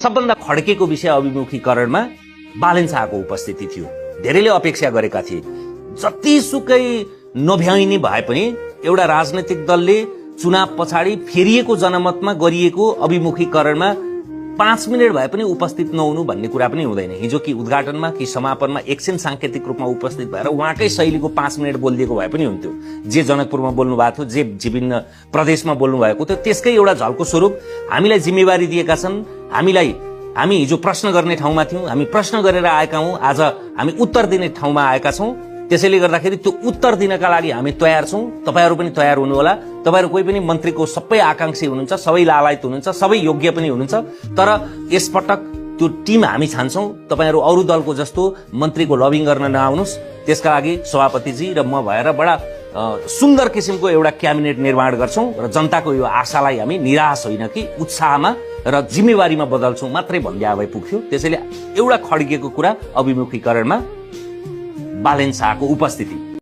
सबभन्दा खड्केको विषय अभिमुखीकरणमा बालेन शाहको उपस्थिति थियो। धेरैले अपेक्षा गरेका थिए जतिसुकै नभ्याइने भए पनि एउटा राजनैतिक दलले चुनाव पछाडि फेरिएको जनमतमा गरिएको अभिमुखीकरणमा 5 मिनट भए पनि उपस्थित नहुनु भन्ने कुरा पनि हुँदैन। हिजो कि उद्घाटनमा कि समापनमा एकछिन सांकेतिक रूपमा उपस्थित भएर उहाँकै शैलीको 5 मिनट बोलिदिएको भए पनि हुन्थ्यो। जे जनकपुरमा बोल्नु भएको थियो, जे विभिन्न प्रदेशमा बोल्नु भएको थियो, त्यसकै एउटा झल्को स्वरूप हामीलाई जिम्मेवारी दिएका छन्। हामी हिजो प्रश्न गर्ने ठाउँमा थियौं, हामी प्रश्न गरेर आएका हौं, आज हामी उत्तर दिने ठाउँमा आएका छौं। त्यसैले गर्दाखेरि त्यो उत्तर दिनका लागि हामी तयार छौं। तपाईहरु पनि तयार हुनुहोला। तपाईहरु कोही पनि मन्त्रीको सबै आकांक्षी हुनुहुन्छ, सबै लालायत हुनुहुन्छ, सबै योग्य पनि हुनुहुन्छ, तर यसपटक त्यो टिम हामी छान्छौं। तपाईहरु अरु दलको जस्तो मन्त्रीको लबिङ गर्न नआउनुस्। त्यसका लागि सभापतिजी र म भएर बडा सुन्दर किसिमको एउटा क्याबिनेट निर्माण गर्छौं र जनताको यो आशालाई हामी निराश होइन कि उत्साहमा र जिम्मेवारीमा बदल्छौं मात्रै भन्ने भए पुग्थ्यो। त्यसैले एउटा खड्किएको कुरा अभिमुखीकरणमा बालेन शाहको उपस्थिति।